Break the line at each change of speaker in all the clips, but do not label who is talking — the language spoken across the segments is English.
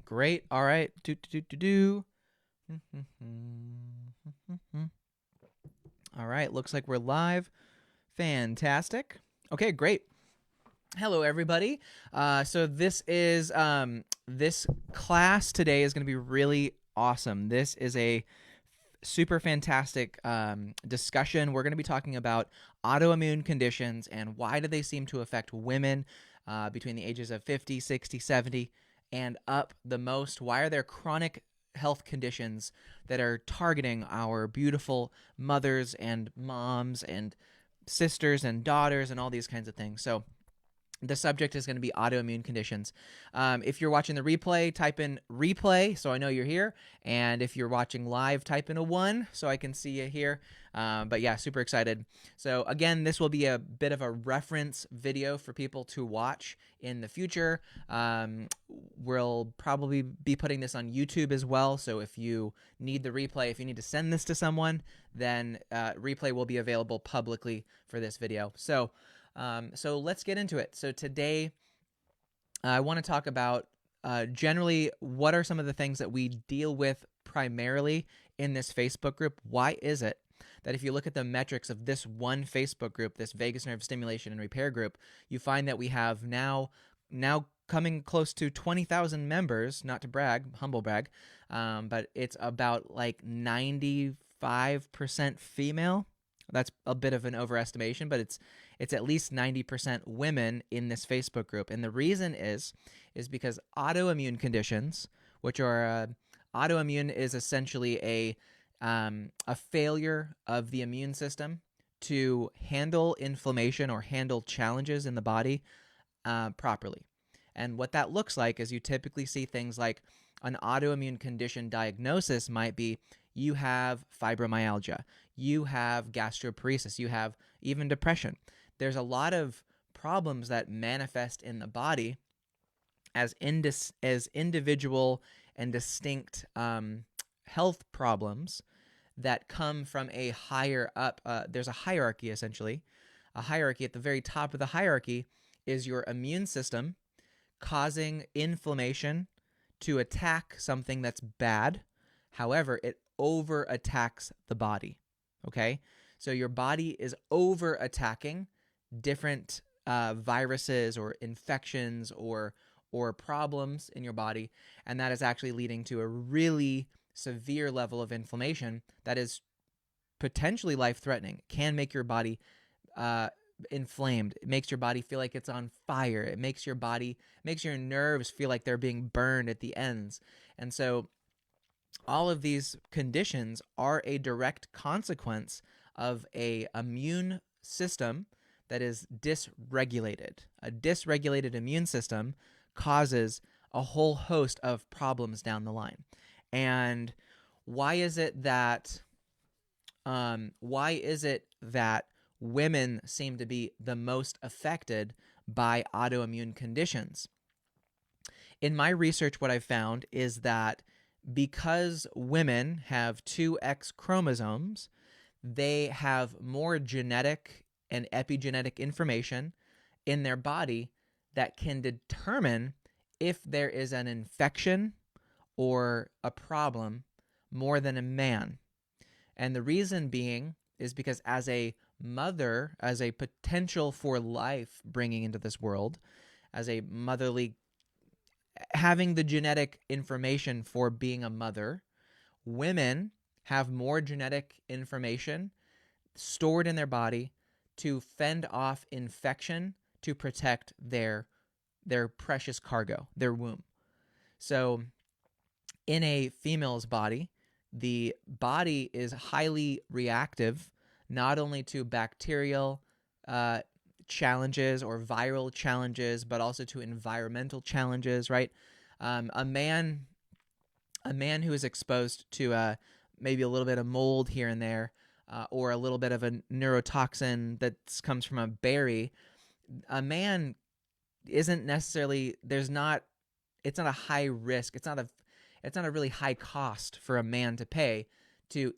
Great. All right. All right. Looks like we're live. Fantastic. Okay, great. Hello, everybody. So this class today is going to be really awesome. This is a super fantastic discussion. We're going to be talking about autoimmune conditions and why do they seem to affect women between the ages of 50, 60, 70, and up the most. Why are there chronic health conditions that are targeting our beautiful mothers and moms and sisters and daughters and all these kinds of things? So the subject is going to be autoimmune conditions. If you're watching the replay, type in replay so I know you're here. And if you're watching live, type in a 1 so I can see you here. But yeah, super excited. So again, this will be a bit of a reference video for people to watch in the future. We'll probably be putting this on YouTube as well. So if you need the replay, if you need to send this to someone, then replay will be available publicly for this video. So let's get into it. So today, I want to talk about generally what are some of the things that we deal with primarily in this Facebook group. Why is it that if you look at the metrics of this one Facebook group, this vagus nerve stimulation and repair group, you find that we have now coming close to 20,000 members, not to brag, humble brag, but it's about like 95% female. That's a bit of an overestimation, but it's at least 90% women in this Facebook group. And the reason is because autoimmune conditions, which are autoimmune is essentially a failure of the immune system to handle inflammation or handle challenges in the body properly. And what that looks like is you typically see things like an autoimmune condition diagnosis might be you have fibromyalgia, you have gastroparesis, you have even depression. There's a lot of problems that manifest in the body as individual and distinct health problems that come from a higher up. There's a hierarchy, essentially. A hierarchy. At the very top of the hierarchy is your immune system causing inflammation to attack something that's bad. However, it over attacks the body. Okay? So your body is over attacking different viruses or infections or problems in your body, and that is actually leading to a really severe level of inflammation that is potentially life-threatening. It can make your body inflamed. It makes your body feel like it's on fire. It makes your nerves feel like they're being burned at the ends. And so all of these conditions are a direct consequence of a immune system that is dysregulated. A dysregulated immune system causes a whole host of problems down the line. And why is it that women seem to be the most affected by autoimmune conditions? In my research, what I've found is that because women have two X chromosomes, they have more genetic and epigenetic information in their body that can determine if there is an infection or a problem more than a man. And the reason being is because as a mother, as a potential for life bringing into this world, as a motherly, having the genetic information for being a mother, women have more genetic information stored in their body to fend off infection to protect their precious cargo, their womb. So in a female's body, the body is highly reactive not only to bacterial challenges or viral challenges, but also to environmental challenges, right? A man who is exposed to maybe a little bit of mold here and there, or a little bit of a neurotoxin that comes from a berry, a man isn't necessarily, it's not a high risk. It's not a really high cost for a man to pay to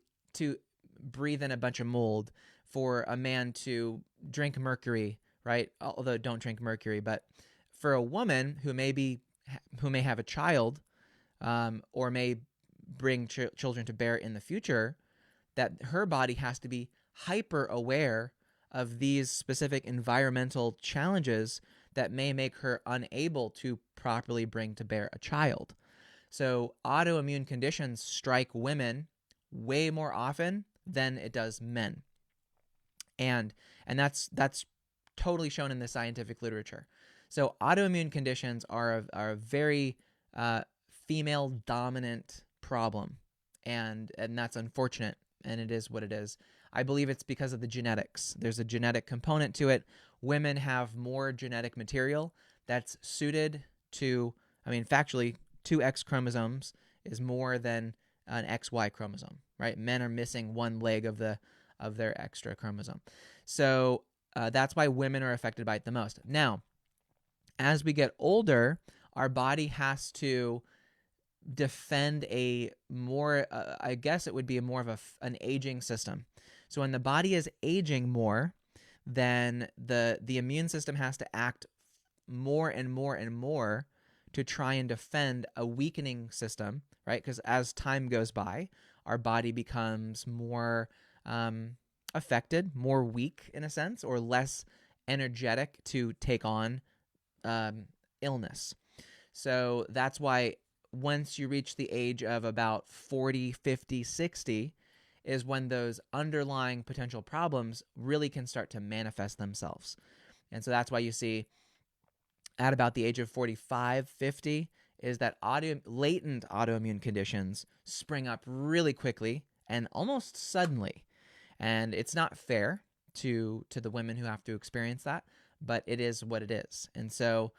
breathe in a bunch of mold, for a man to drink mercury, right? Although don't drink mercury, but for a woman who may have a child, or may bring children to bear in the future, that her body has to be hyper aware of these specific environmental challenges that may make her unable to properly bring to bear a child. So autoimmune conditions strike women way more often than it does men. And that's totally shown in the scientific literature. So autoimmune conditions are a very female dominant problem, and that's unfortunate, and it is what it is. I believe it's because of the genetics. There's a genetic component to it. Women have more genetic material that's suited to, I mean, factually, 2 X chromosomes is more than an XY chromosome, right? Men are missing one leg of their extra chromosome. So that's why women are affected by it the most. Now, as we get older, our body has to defend a more, I guess it would be more of an aging system. So when the body is aging more, then the immune system has to act more and more and more to try and defend a weakening system, right? Because as time goes by, our body becomes more affected, more weak in a sense, or less energetic to take on illness. So that's why once you reach the age of about 40, 50, 60 is when those underlying potential problems really can start to manifest themselves. And so that's why you see at about the age of 45, 50 is that latent autoimmune conditions spring up really quickly and almost suddenly. And it's not fair to the women who have to experience that, but it is what it is. And so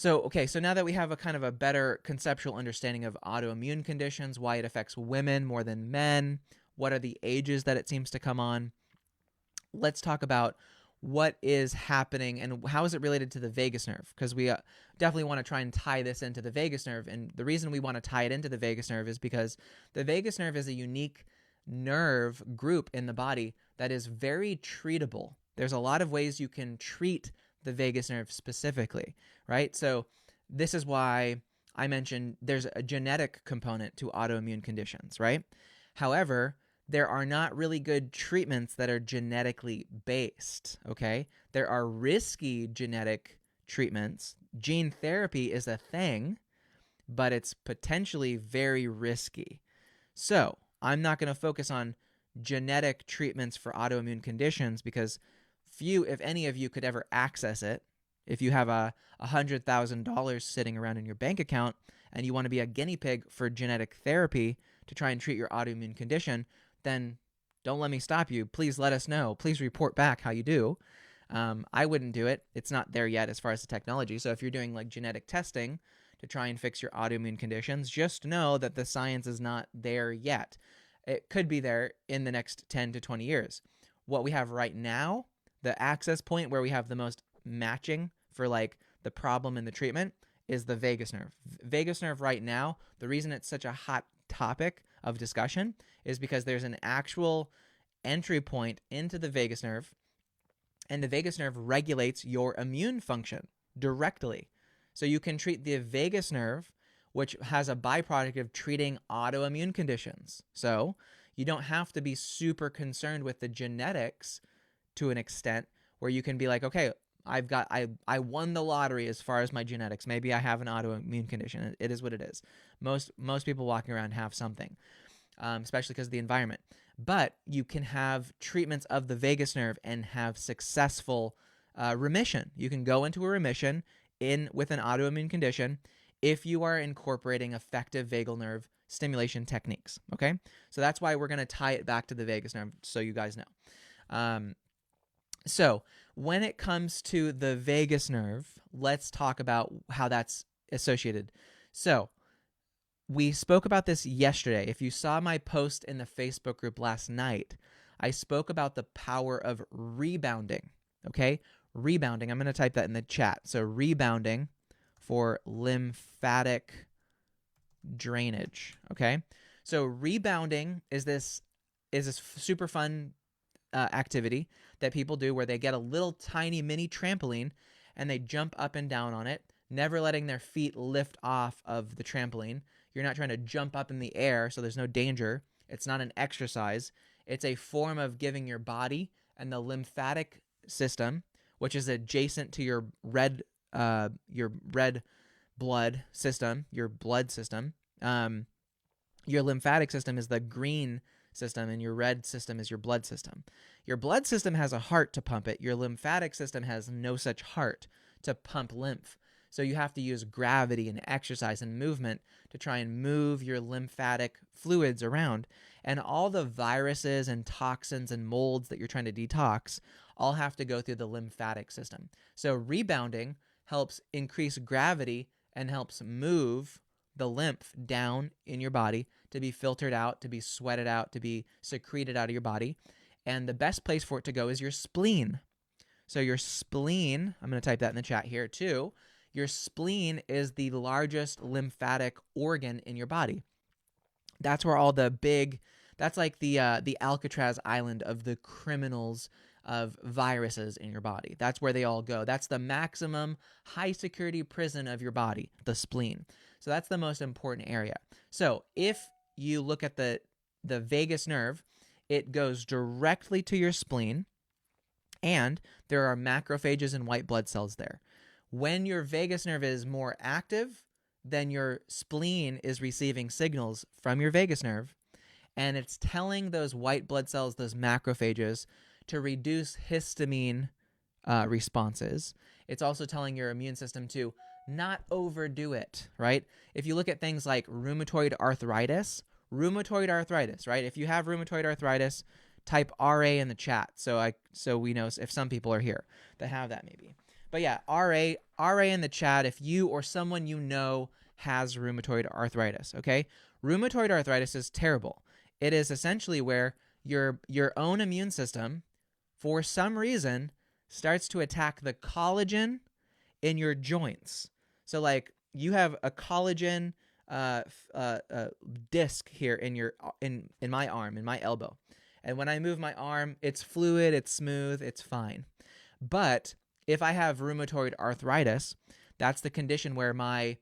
okay, so now that we have a kind of a better conceptual understanding of autoimmune conditions, why it affects women more than men, what are the ages that it seems to come on, let's talk about what is happening and how is it related to the vagus nerve, because we definitely want to try and tie this into the vagus nerve. And the reason we want to tie it into the vagus nerve is because the vagus nerve is a unique nerve group in the body that is very treatable. There's a lot of ways you can treat the vagus nerve specifically, right? So this is why I mentioned there's a genetic component to autoimmune conditions, right? However, there are not really good treatments that are genetically based, okay? There are risky genetic treatments. Gene therapy is a thing, but it's potentially very risky. So I'm not going to focus on genetic treatments for autoimmune conditions because few, if any of you, could ever access it. If you have $100,000 sitting around in your bank account and you want to be a guinea pig for genetic therapy to try and treat your autoimmune condition, then don't let me stop you. Please let us know. Please report back how you do. I wouldn't do it. It's not there yet as far as the technology. So if you're doing like genetic testing to try and fix your autoimmune conditions, just know that the science is not there yet. It could be there in the next 10 to 20 years. What we have right now, the access point where we have the most matching for like the problem and the treatment, is the vagus nerve. Vagus nerve right now, the reason it's such a hot topic of discussion is because there's an actual entry point into the vagus nerve, and the vagus nerve regulates your immune function directly. So you can treat the vagus nerve, which has a byproduct of treating autoimmune conditions. So you don't have to be super concerned with the genetics to an extent where you can be like, okay, I won the lottery as far as my genetics. Maybe I have an autoimmune condition. It is what it is. Most people walking around have something, especially because of the environment. But you can have treatments of the vagus nerve and have successful remission. You can go into a remission with an autoimmune condition if you are incorporating effective vagal nerve stimulation techniques. Okay, so that's why we're going to tie it back to the vagus nerve, so you guys know. So when it comes to the vagus nerve, let's talk about how that's associated. So we spoke about this yesterday. If you saw my post in the Facebook group last night, I spoke about the power of rebounding, okay? Rebounding, I'm going to type that in the chat. So rebounding for lymphatic drainage, okay? So rebounding is this super fun activity that people do where they get a little tiny mini trampoline and they jump up and down on it. never letting their feet lift off of the trampoline. You're not trying to jump up in the air, so there's no danger. It's not an exercise. It's a form of giving your body and the lymphatic system, which is adjacent to your red blood system, your blood system. Your lymphatic system is the green system, and your red system is your blood system. Your blood system has a heart to pump it. Your lymphatic system has no such heart to pump lymph. So you have to use gravity and exercise and movement to try and move your lymphatic fluids around. And all the viruses and toxins and molds that you're trying to detox all have to go through the lymphatic system. So rebounding helps increase gravity and helps move the lymph down in your body to be filtered out, to be sweated out, to be secreted out of your body. And the best place for it to go is your spleen. So your spleen, I'm going to type that in the chat here too. Your spleen is the largest lymphatic organ in your body. That's where all the big, that's like the Alcatraz Island of the criminals of viruses in your body. That's where they all go. That's the maximum high security prison of your body, the spleen. So that's the most important area. So if you look at the vagus nerve, it goes directly to your spleen, and there are macrophages and white blood cells there. When your vagus nerve is more active, then your spleen is receiving signals from your vagus nerve, and it's telling those white blood cells, those macrophages, to reduce histamine responses. It's also telling your immune system to not overdo it, right? If you look at things like rheumatoid arthritis, right? If you have rheumatoid arthritis, type RA in the chat so we know if some people are here that have that maybe. But yeah, RA in the chat if you or someone you know has rheumatoid arthritis, okay? Rheumatoid arthritis is terrible. It is essentially where your own immune system, for some reason, starts to attack the collagen in your joints. So like you have a collagen disc here in my arm, in my elbow. And when I move my arm, it's fluid, it's smooth, it's fine. But if I have rheumatoid arthritis, that's the condition where my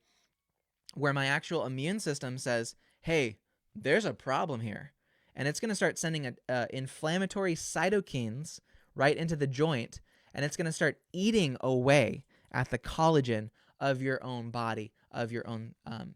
actual immune system says, hey, there's a problem here. And it's going to start sending inflammatory cytokines right into the joint, and it's going to start eating away at the collagen of your own body, of your own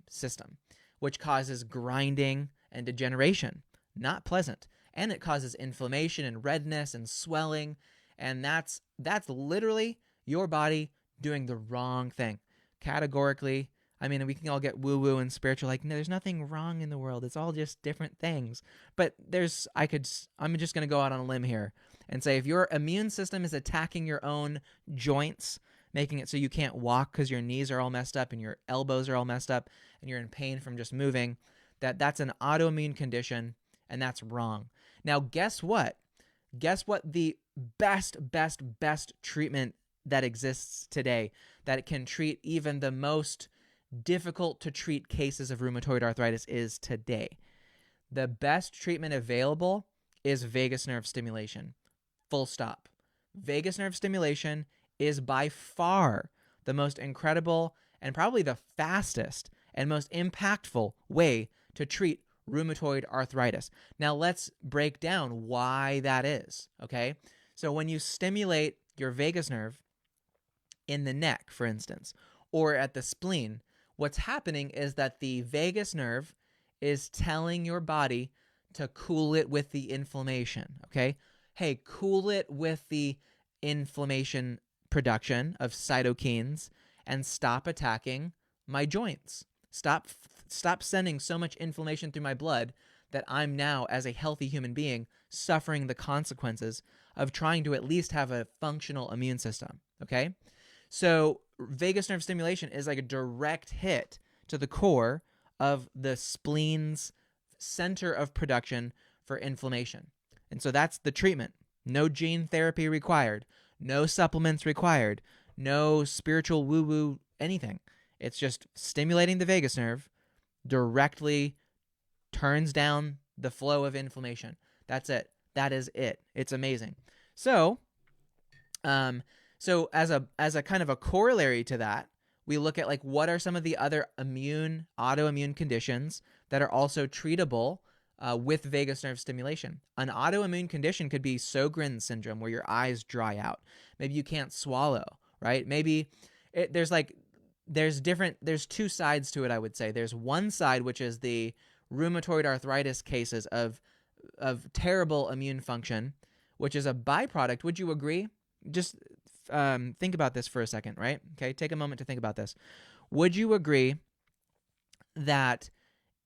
system, which causes grinding and degeneration. Not pleasant. And it causes inflammation and redness and swelling, and that's literally your body doing the wrong thing. Categorically, I mean, we can all get woo-woo and spiritual, like, no, there's nothing wrong in the world. It's all just different things. But I'm just going to go out on a limb here and say if your immune system is attacking your own joints, making it so you can't walk because your knees are all messed up and your elbows are all messed up and you're in pain from just moving, that's an autoimmune condition, and that's wrong. Now, guess what? Guess what the best treatment that exists today that can treat even the most difficult to treat cases of rheumatoid arthritis is today? The best treatment available is vagus nerve stimulation. Full stop. Vagus nerve stimulation is by far the most incredible and probably the fastest and most impactful way to treat rheumatoid arthritis. Now let's break down why that is, okay? So when you stimulate your vagus nerve in the neck, for instance, or at the spleen, what's happening is that the vagus nerve is telling your body to cool it with the inflammation, okay? Hey, cool it with the inflammation production of cytokines and stop attacking my joints. Stop sending so much inflammation through my blood that I'm now, as a healthy human being, suffering the consequences of trying to at least have a functional immune system, okay? So vagus nerve stimulation is like a direct hit to the core of the spleen's center of production for inflammation. And so that's the treatment. No gene therapy required. No supplements required. No spiritual woo-woo anything. It's just stimulating the vagus nerve directly turns down the flow of inflammation. That's it. That is it. It's amazing. So as a kind of a corollary to that, We look at like what are some of the other autoimmune conditions that are also treatable with vagus nerve stimulation. An autoimmune condition could be Sjogren's syndrome, where your eyes dry out. Maybe you can't swallow, right? Maybe there's two sides to it, I would say. There's one side, which is the rheumatoid arthritis cases of terrible immune function, which is a byproduct. Would you agree? Just think about this for a second, right? Okay, take a moment to think about this. Would you agree that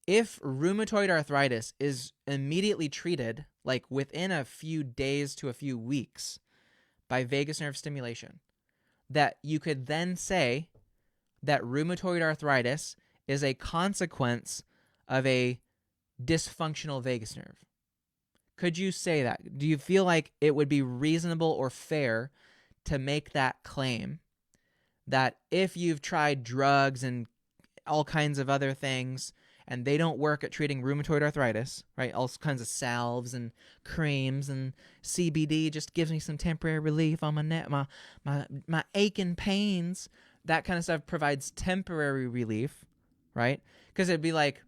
if rheumatoid arthritis is immediately treated, like within a few days to a few weeks, by vagus nerve stimulation, that you could then say that rheumatoid arthritis is a consequence of a dysfunctional vagus nerve? Could you say that? Do you feel like it would be reasonable or fair to make that claim, that if you've tried drugs and all kinds of other things and they don't work at treating rheumatoid arthritis, right? All kinds of salves and creams and CBD just gives me some temporary relief on my neck, my aching pains. That kind of stuff provides temporary relief, right? Because it'd be like,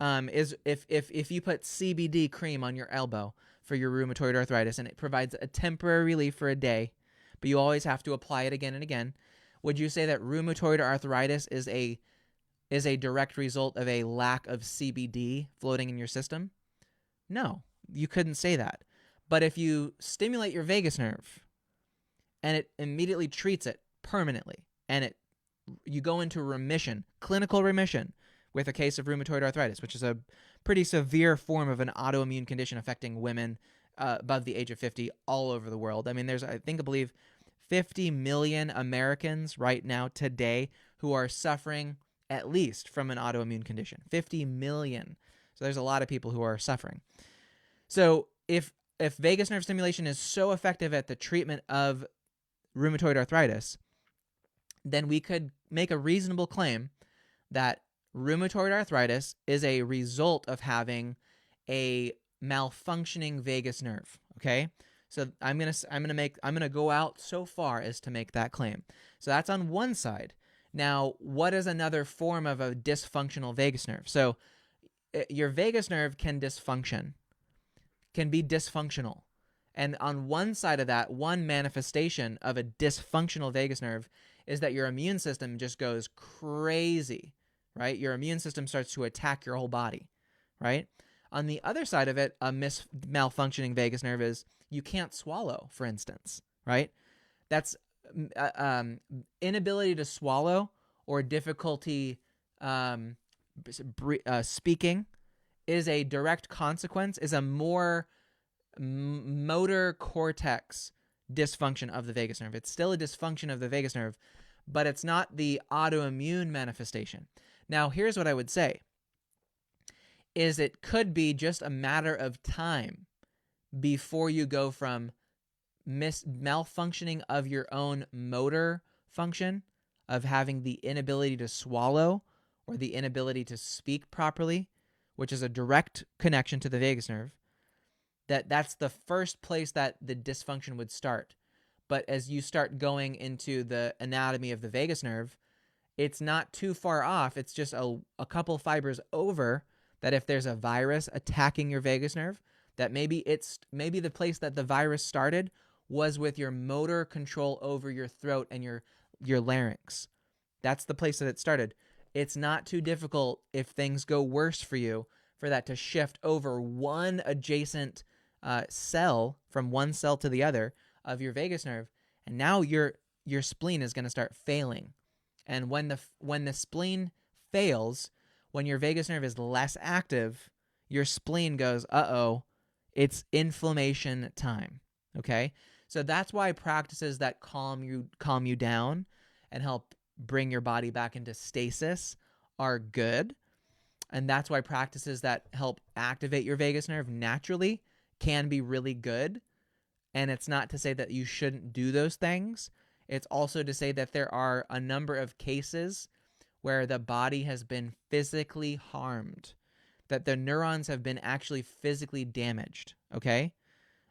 if you put CBD cream on your elbow for your rheumatoid arthritis and it provides a temporary relief for a day, but you always have to apply it again and again, would you say that rheumatoid arthritis is a direct result of a lack of CBD floating in your system? No, you couldn't say that. But if you stimulate your vagus nerve and it immediately treats it permanently, and you go into remission, clinical remission, with a case of rheumatoid arthritis, which is a pretty severe form of an autoimmune condition affecting women above the age of 50 all over the world. I mean, there's, I believe 50 million Americans right now today who are suffering at least from an autoimmune condition. 50 million. So there's a lot of people who are suffering. So if vagus nerve stimulation is so effective at the treatment of rheumatoid arthritis, then we could make a reasonable claim that rheumatoid arthritis is a result of having a malfunctioning vagus nerve. Okay, so I'm gonna go out so far as to make that claim. So that's on one side. Now, what is another form of a dysfunctional vagus nerve? So your vagus nerve can be dysfunctional. And on one side of that, one manifestation of a dysfunctional vagus nerve is that your immune system just goes crazy, right? Your immune system starts to attack your whole body, right? On the other side of it, a malfunctioning vagus nerve is you can't swallow, for instance, right? That's inability to swallow or difficulty speaking is a direct consequence, is a more motor cortex dysfunction of the vagus nerve. It's still a dysfunction of the vagus nerve, but it's not the autoimmune manifestation. Now, here's what I would say, is it could be just a matter of time before you go from malfunctioning of your own motor function, of having the inability to swallow or the inability to speak properly, which is a direct connection to the vagus nerve, that's the first place that the dysfunction would start. But as you start going into the anatomy of the vagus nerve, it's not too far off. It's just a couple fibers over, that if there's a virus attacking your vagus nerve, that maybe the place that the virus started was with your motor control over your throat and your larynx. That's the place that it started. It's not too difficult, if things go worse for you, for that to shift over one adjacent cell, from one cell to the other of your vagus nerve, and now your spleen is going to start failing. And when the spleen fails, when your vagus nerve is less active, your spleen goes, uh-oh, it's inflammation time. Okay? So that's why practices that calm you down and help bring your body back into stasis are good. And that's why practices that help activate your vagus nerve naturally can be really good. And it's not to say that you shouldn't do those things. It's also to say that there are a number of cases where the body has been physically harmed, that the neurons have been actually physically damaged. Okay?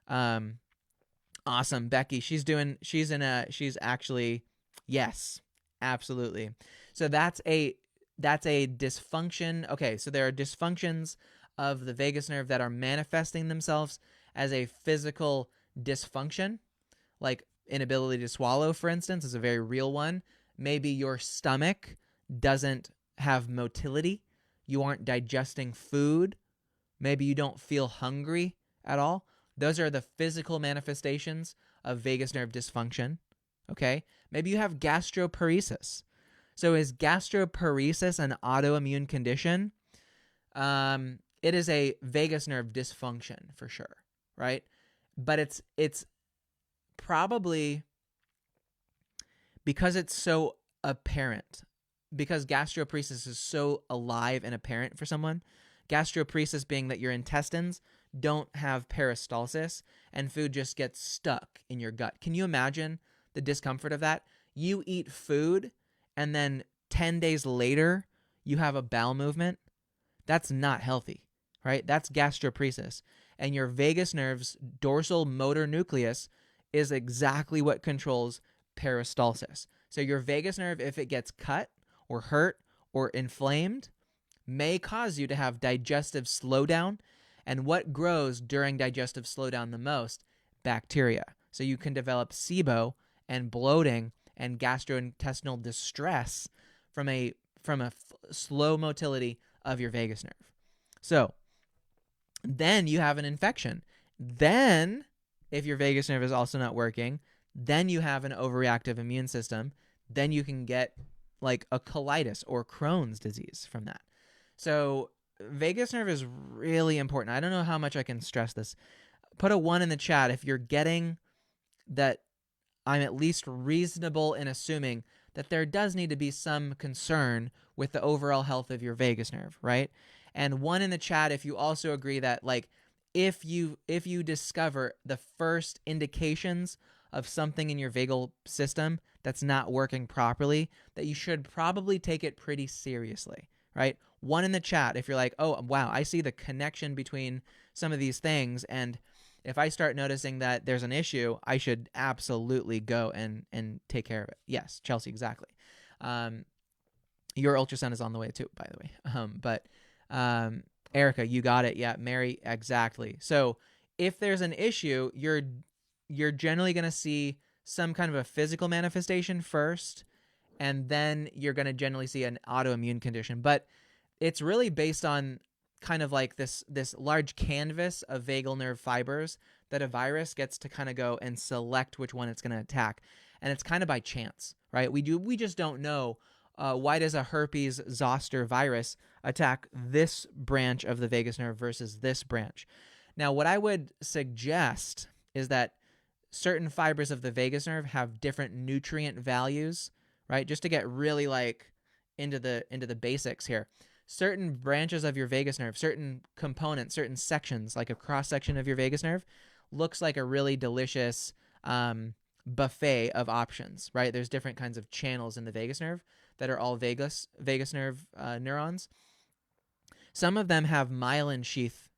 Awesome. Becky, she's actually, yes, absolutely. So that's a dysfunction. Okay, so there are dysfunctions of the vagus nerve that are manifesting themselves as a physical dysfunction, like inability to swallow, for instance, is a very real one. Maybe your stomach doesn't have motility. You aren't digesting food. Maybe you don't feel hungry at all. Those are the physical manifestations of vagus nerve dysfunction. Okay? Maybe you have gastroparesis. So is gastroparesis an autoimmune condition? It is a vagus nerve dysfunction for sure, right? But it's probably because it's so apparent, because gastroparesis is so alive and apparent for someone. Gastroparesis being that your intestines don't have peristalsis and food just gets stuck in your gut. Can you imagine the discomfort of that? You eat food and then 10 days later you have a bowel movement. That's not healthy, right? That's gastroparesis. And your vagus nerve's dorsal motor nucleus is exactly what controls peristalsis. So your vagus nerve, if it gets cut or hurt or inflamed, may cause you to have digestive slowdown. And what grows during digestive slowdown the most? Bacteria. So you can develop SIBO and bloating and gastrointestinal distress from a slow motility of your vagus nerve. So then you have an infection. Then, if your vagus nerve is also not working, then you have an overreactive immune system. Then you can get like a colitis or Crohn's disease from that. So vagus nerve is really important. I don't know how much I can stress this. Put a 1 in the chat if you're getting that I'm at least reasonable in assuming that there does need to be some concern with the overall health of your vagus nerve, right? And 1 in the chat if you also agree that, like, if you discover the first indications of something in your vagal system that's not working properly, that you should probably take it pretty seriously, right? 1 in the chat if you're like, oh, wow, I see the connection between some of these things, and if I start noticing that there's an issue, I should absolutely go and take care of it. Yes, Chelsea, exactly. Your ultrasound is on the way too, by the way. Erica, you got it. Yeah, Mary, exactly. So if there's an issue, you're generally going to see some kind of a physical manifestation first, and then you're going to generally see an autoimmune condition. But it's really based on kind of like this large canvas of vagal nerve fibers that a virus gets to kind of go and select which one it's going to attack. And it's kind of by chance, right? We just don't know why does a herpes zoster virus attack this branch of the vagus nerve versus this branch. Now, what I would suggest is that certain fibers of the vagus nerve have different nutrient values, right? Just to get really like into the basics here. Certain branches of your vagus nerve, certain components, certain sections, like a cross section of your vagus nerve, looks like a really delicious buffet of options, right? There's different kinds of channels in the vagus nerve that are all vagus nerve neurons. Some of them have myelin sheath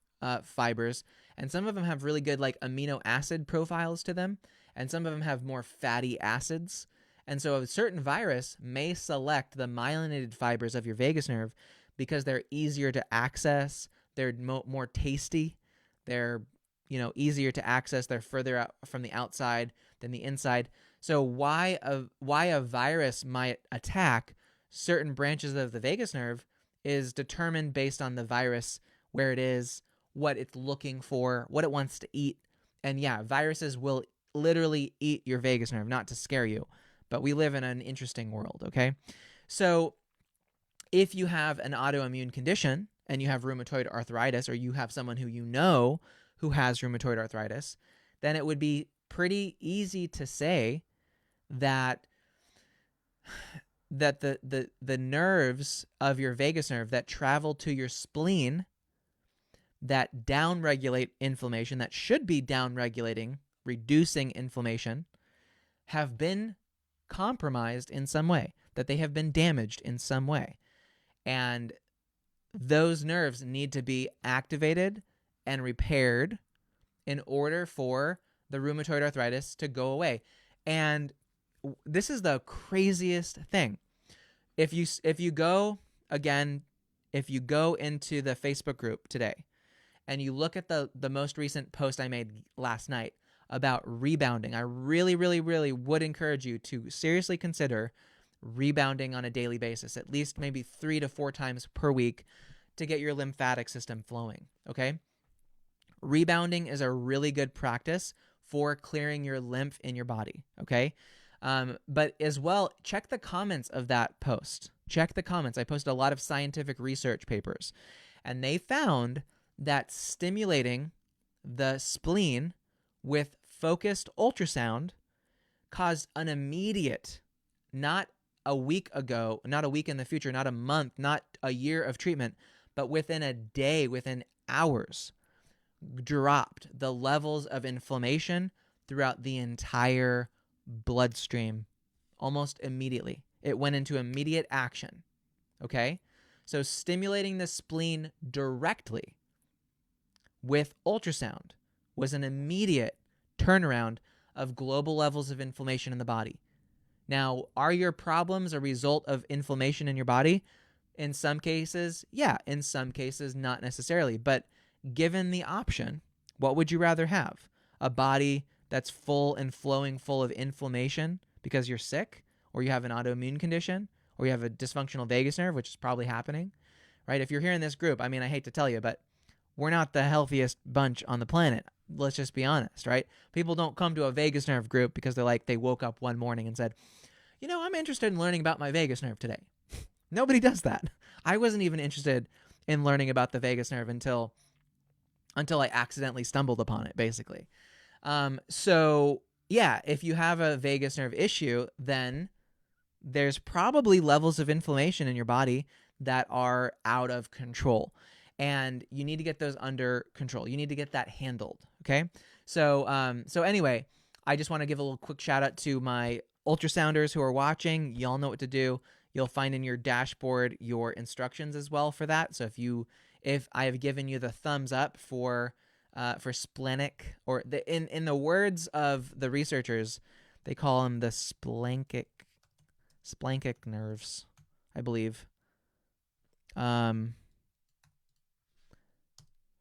fibers, and some of them have really good like amino acid profiles to them, and some of them have more fatty acids. And so a certain virus may select the myelinated fibers of your vagus nerve because they're easier to access, they're more tasty, they're easier to access, they're further out from the outside than the inside. So why a virus might attack certain branches of the vagus nerve is determined based on the virus, where it is, what it's looking for, what it wants to eat. And yeah, viruses will literally eat your vagus nerve, not to scare you, but we live in an interesting world, okay? So if you have an autoimmune condition and you have rheumatoid arthritis, or you have someone who you know who has rheumatoid arthritis, then it would be pretty easy to say that the nerves of your vagus nerve that travel to your spleen, that downregulate inflammation, that should be downregulating, reducing inflammation, have been compromised in some way, that they have been damaged in some way. And those nerves need to be activated and repaired in order for the rheumatoid arthritis to go away. And this is the craziest thing. if you go again, if you go into the Facebook group today and you look at the most recent post I made last night about rebounding, I really, really, really would encourage you to seriously consider rebounding on a daily basis, at least maybe 3 to 4 times per week to get your lymphatic system flowing, okay? Rebounding is a really good practice for clearing your lymph in your body, okay? But as well, check the comments of that post. Check the comments. I posted a lot of scientific research papers, and they found that stimulating the spleen with focused ultrasound caused an immediate, not a week ago, not a week in the future, not a month, not a year of treatment, but within a day, within hours, dropped the levels of inflammation throughout the entire bloodstream almost immediately. It went into immediate action, okay? So stimulating the spleen directly with ultrasound was an immediate turnaround of global levels of inflammation in the body. Now, are your problems a result of inflammation in your body? In some cases, yeah. In some cases, not necessarily. But given the option, what would you rather have? A body that's full and flowing full of inflammation because you're sick, or you have an autoimmune condition, or you have a dysfunctional vagus nerve, which is probably happening, right? If you're here in this group, I mean, I hate to tell you, but we're not the healthiest bunch on the planet. Let's just be honest, right? People don't come to a vagus nerve group because they woke up one morning and said, you know, I'm interested in learning about my vagus nerve today. Nobody does that. I wasn't even interested in learning about the vagus nerve until I accidentally stumbled upon it, basically. So yeah, if you have a vagus nerve issue, then there's probably levels of inflammation in your body that are out of control, and you need to get those under control. You need to get that handled. Okay. So anyway, I just want to give a little quick shout out to my ultrasounders who are watching. Y'all know what to do. You'll find in your dashboard your instructions as well for that. So if I have given you the thumbs up for splenic, or in the words of the researchers, they call them the splanchic nerves, I believe.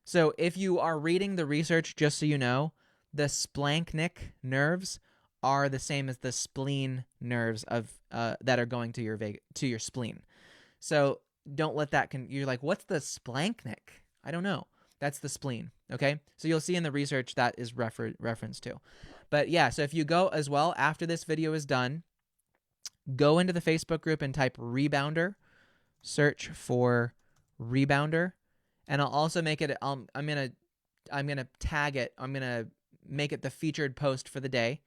So if you are reading the research, just so you know, the splanchnic nerves are the same as the spleen nerves of that are going to your spleen. So don't let that you're like, what's the splanchnic? I don't know. That's the spleen. Okay, so you'll see in the research that is referenced to. But yeah, so if you go as well after this video is done, go into the Facebook group and type rebounder, search for rebounder, and I'll also make it. I'm gonna tag it. I'm gonna make it the featured post for the day.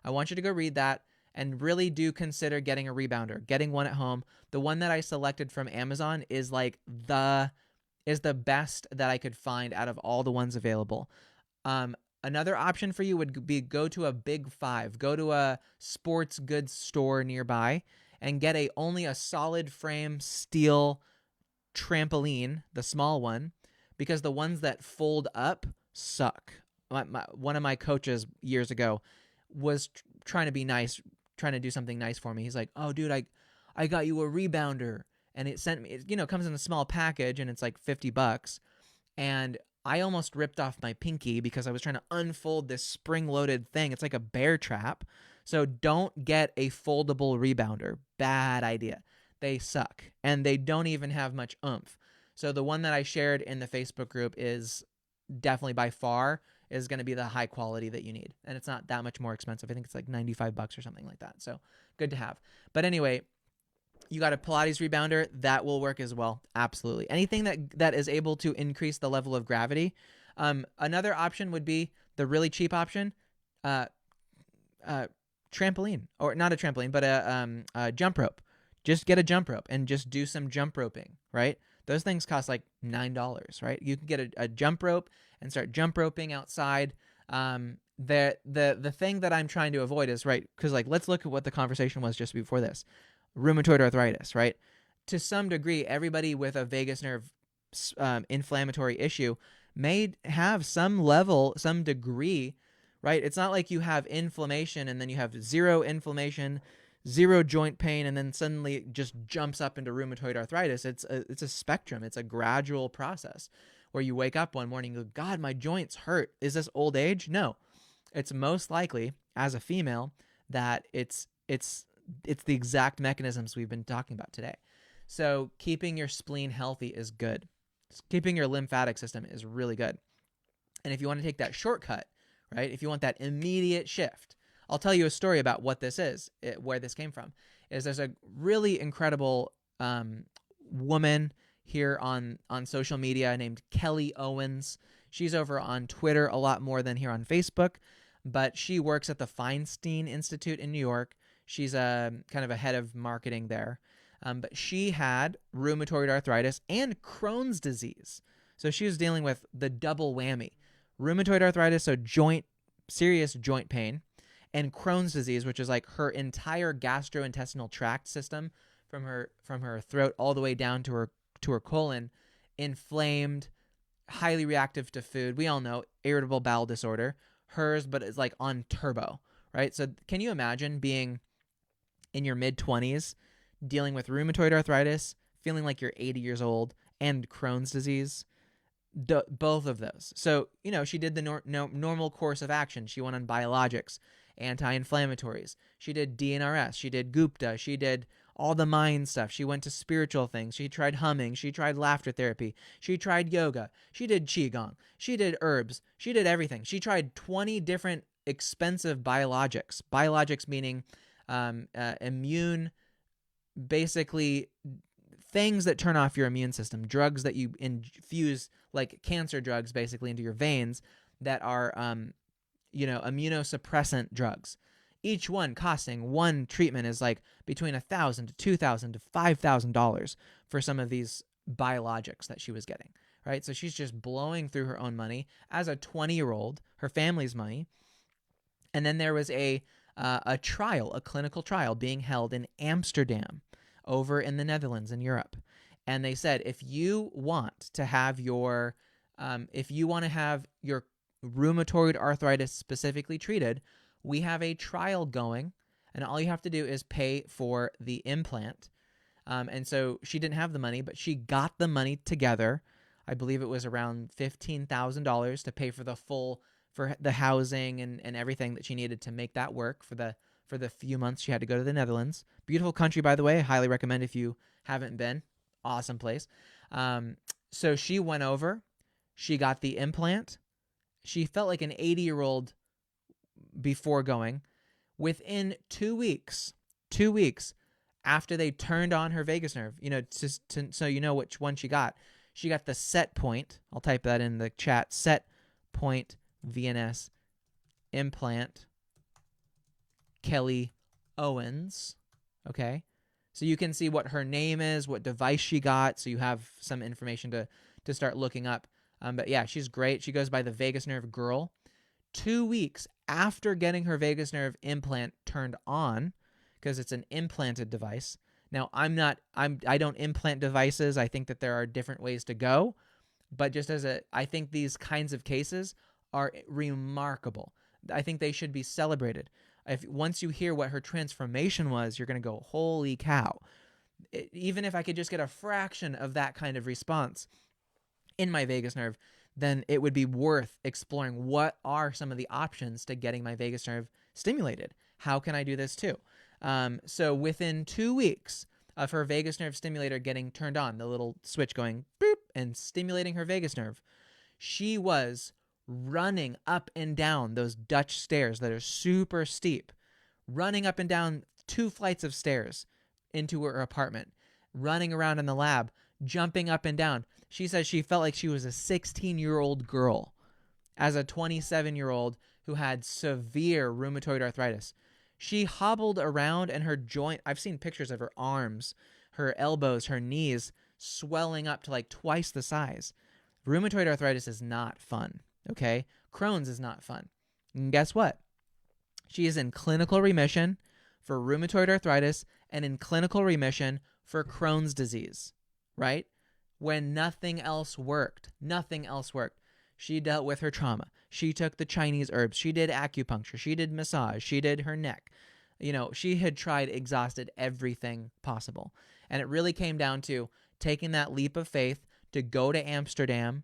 I want you to go read that and really do consider getting a rebounder, getting one at home. The one that I selected from Amazon is like the best that I could find out of all the ones available. Another option for you would be go to a Big Five, go to a sports goods store nearby and get only a solid frame steel trampoline, the small one, because the ones that fold up suck. One of my coaches years ago was trying to be nice, trying to do something nice for me. He's like, "Oh, dude, I got you a rebounder," and it sent me. It comes in a small package, and it's like $50, and I almost ripped off my pinky because I was trying to unfold this spring-loaded thing. It's like a bear trap. So don't get a foldable rebounder. Bad idea. They suck, and they don't even have much oomph. So the one that I shared in the Facebook group is definitely by far is going to be the high quality that you need. And it's not that much more expensive. I think it's like $95 or something like that. So good to have. But anyway, you got a Pilates rebounder. That will work as well. Absolutely. Anything that is able to increase the level of gravity. Another option would be the really cheap option, trampoline, or not a trampoline, but a jump rope. Just get a jump rope and just do some jump roping, right? Those things cost like $9, right? You can get a jump rope and start jump roping outside. The thing that I'm trying to avoid is, right, because like let's look at what the conversation was just before this. Rheumatoid arthritis, right? To some degree, everybody with a vagus nerve inflammatory issue may have some degree, right? It's not like you have inflammation and then you have zero inflammation, zero joint pain and then suddenly it just jumps up into rheumatoid arthritis. It's a spectrum. It's a gradual process where you wake up one morning and go, God, my joints hurt. Is this old age? No. It's most likely, as a female, that it's the exact mechanisms we've been talking about today. So keeping your spleen healthy is good. Keeping your lymphatic system is really good. And if you want to take that shortcut, right, if you want that immediate shift, I'll tell you a story about what this is, where this came from. There's a really incredible woman here on social media named Kelly Owens. She's over on Twitter a lot more than here on Facebook, but she works at the Feinstein Institute in New York. She's kind of a head of marketing there. But she had rheumatoid arthritis and Crohn's disease. So she was dealing with the double whammy. Rheumatoid arthritis, so serious joint pain, and Crohn's disease, which is like her entire gastrointestinal tract system from her throat all the way down to her colon, inflamed, highly reactive to food. We all know irritable bowel disorder. Hers, but it's like on turbo, right? So can you imagine being in your mid-20s, dealing with rheumatoid arthritis, feeling like you're 80 years old, and Crohn's disease? Both of those. So, she did the normal course of action. She went on biologics, anti-inflammatories. She did DNRS. She did Gupta. She did all the mind stuff. She went to spiritual things. She tried humming. She tried laughter therapy. She tried yoga. She did Qigong. She did herbs. She did everything. She tried 20 different expensive biologics. Biologics meaning immune, basically things that turn off your immune system, drugs that you infuse, like cancer drugs, basically into your veins that are, immunosuppressant drugs. Each one costing one treatment is like between $1,000 to $2,000 to $5,000 for some of these biologics that she was getting, right? So she's just blowing through her own money as a 20-year-old, her family's money. And then there was a clinical trial being held in Amsterdam, over in the Netherlands in Europe. And they said, if you want to have your rheumatoid arthritis specifically treated, we have a trial going, and all you have to do is pay for the implant. And so she didn't have the money, but she got the money together. I believe it was around $15,000 to pay for the housing and everything that she needed to make that work for the few months she had to go to the Netherlands. Beautiful country, by the way. I highly recommend if you haven't been. Awesome place. So she went over. She got the implant. She felt like an 80-year-old before going. Within 2 weeks after they turned on her vagus nerve, so you know which one she got the set point. I'll type that in the chat. Set point VNS implant. Kelly Owens. Okay. So you can see what her name is, what device she got, so you have some information to start looking up. But yeah, she's great. She goes by the Vagus Nerve Girl. 2 weeks after getting her vagus nerve implant turned on, because it's an implanted device. Now, I don't implant devices. I think that there are different ways to go, but I think these kinds of cases are remarkable. I think they should be celebrated. Once you hear what her transformation was, you're going to go, holy cow. Even if I could just get a fraction of that kind of response in my vagus nerve, then it would be worth exploring what are some of the options to getting my vagus nerve stimulated. How can I do this too? So within 2 weeks of her vagus nerve stimulator getting turned on, the little switch going boop and stimulating her vagus nerve, she was running up and down those Dutch stairs that are super steep, running up and down 2 flights of stairs into her apartment, running around in the lab, jumping up and down. She says she felt like she was a 16-year-old girl as a 27-year-old who had severe rheumatoid arthritis. She hobbled around and her joint, I've seen pictures of her arms, her elbows, her knees swelling up to like twice the size. Rheumatoid arthritis is not fun. Okay? Crohn's is not fun. And guess what? She is in clinical remission for rheumatoid arthritis and in clinical remission for Crohn's disease, right? When nothing else worked. Nothing else worked. She dealt with her trauma. She took the Chinese herbs. She did acupuncture. She did massage. She did her neck. She had tried, exhausted everything possible. And it really came down to taking that leap of faith to go to Amsterdam,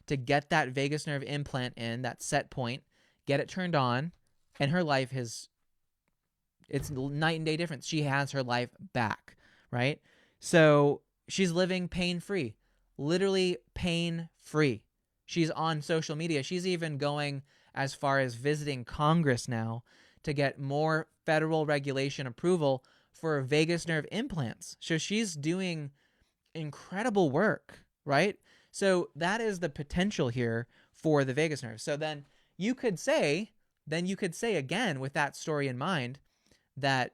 to get that vagus nerve implant in, that set point, get it turned on, and her life it's night and day difference. She has her life back, right? So she's living pain-free, literally pain-free. She's on social media. She's even going as far as visiting Congress now to get more federal regulation approval for vagus nerve implants. So she's doing incredible work, right? So that is the potential here for the vagus nerve. So then you could say again, with that story in mind, that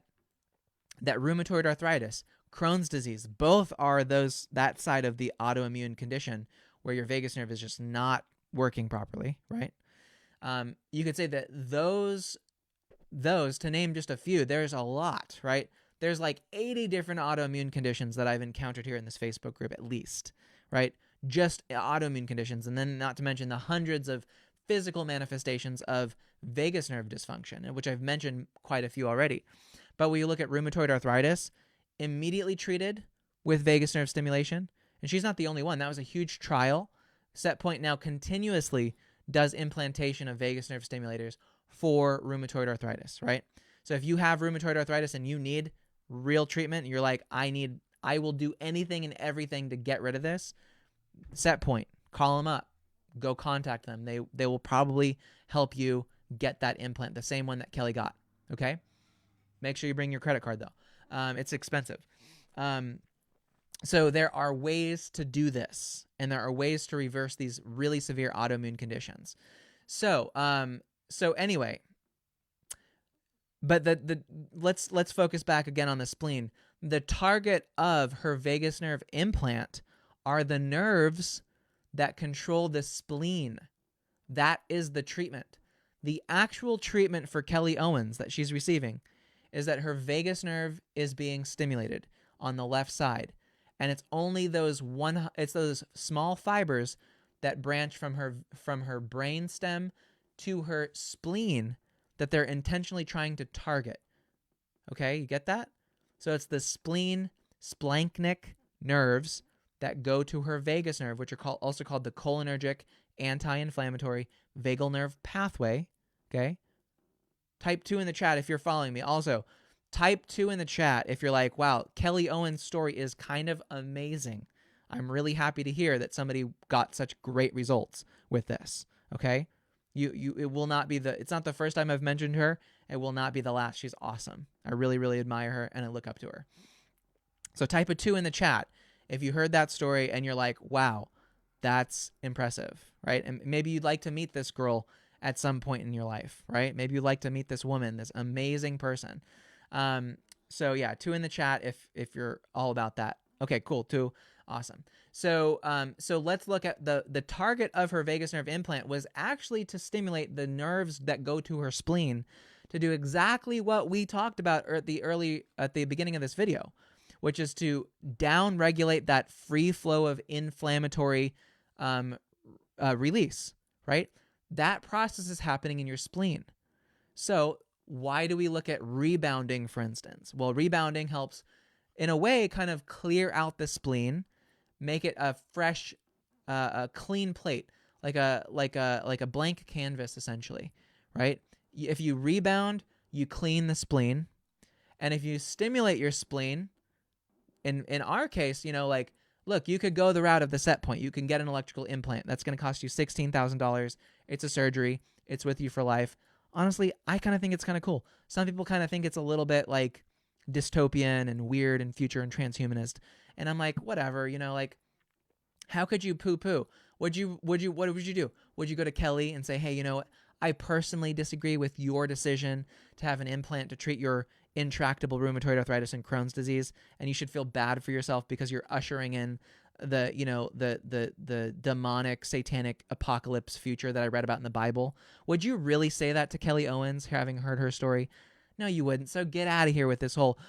rheumatoid arthritis, Crohn's disease, both are that side of the autoimmune condition where your vagus nerve is just not working properly, right? You could say that those, to name just a few, there's a lot, right? There's like 80 different autoimmune conditions that I've encountered here in this Facebook group, at least, right? Just autoimmune conditions, and then not to mention the hundreds of physical manifestations of vagus nerve dysfunction, which I've mentioned quite a few already. But when you look at rheumatoid arthritis, immediately treated with vagus nerve stimulation, and she's not the only one. That was a huge trial. SetPoint now continuously does implantation of vagus nerve stimulators for rheumatoid arthritis, right? So if you have rheumatoid arthritis and you need real treatment, you're like, I will do anything and everything to get rid of this, SetPoint, call them up, go contact them. They will probably help you get that implant, the same one that Kelly got, okay? Make sure you bring your credit card, though. It's expensive. So there are ways to do this, and there are ways to reverse these really severe autoimmune conditions. So anyway, but let's focus back again on the spleen. The target of her vagus nerve implant are the nerves that control the spleen. That is the treatment. The actual treatment for Kelly Owens that she's receiving is that her vagus nerve is being stimulated on the left side, and it's only those small fibers that branch from her brain stem to her spleen that they're intentionally trying to target. Okay, you get that? So it's the splanchnic nerves that go to her vagus nerve, which are also called the cholinergic anti-inflammatory vagal nerve pathway. Okay? Type 2 in the chat if you're following me. Also, type 2 in the chat if you're like, wow, Kelly Owens' story is kind of amazing. I'm really happy to hear that somebody got such great results with this. Okay? It will not be it's not the first time I've mentioned her. It will not be the last. She's awesome. I really, really admire her, and I look up to her. So type a 2 in the chat if you heard that story and you're like, wow, that's impressive, right? And maybe you'd like to meet this girl at some point in your life, right? Maybe you'd like to meet this woman, this amazing person. So yeah, 2 in the chat if you're all about that. Okay, cool. 2. Awesome. So let's look at the target of her vagus nerve implant was actually to stimulate the nerves that go to her spleen to do exactly what we talked about at the beginning of this video, which is to down-regulate that free flow of inflammatory release, right? That process is happening in your spleen. So why do we look at rebounding, for instance? Well, rebounding helps, in a way, kind of clear out the spleen, make it a fresh, a clean plate, like a blank canvas, essentially, right? If you rebound, you clean the spleen, and if you stimulate your spleen, in our case, look, you could go the route of the SetPoint. You can get an electrical implant. That's going to cost you $16,000. It's a surgery. It's with you for life. Honestly, I kind of think it's kind of cool. Some people kind of think it's a little bit like dystopian and weird and future and transhumanist. And I'm like, whatever, how could you poo-poo? What would you do? Would you go to Kelly and say, hey, you know what? I personally disagree with your decision to have an implant to treat your intractable rheumatoid arthritis and Crohn's disease, and you should feel bad for yourself because you're ushering in the demonic satanic apocalypse future that I read about in the Bible. Would you really say that to Kelly Owens, having heard her story? No, you wouldn't. So get out of here with this whole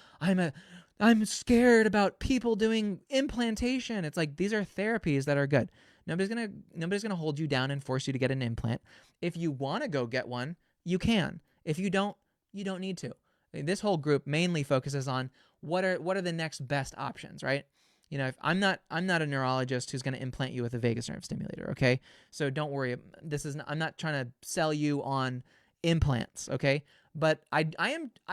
I'm scared about people doing implantation. It's like, these are therapies that are good. Nobody's gonna hold you down and force you to get an implant. If you want to go get one, you can. If you don't, you don't need to. This whole group mainly focuses on what are the next best options, right? If I'm not a neurologist who's going to implant you with a vagus nerve stimulator, okay? So don't worry. I'm not trying to sell you on implants, okay? But I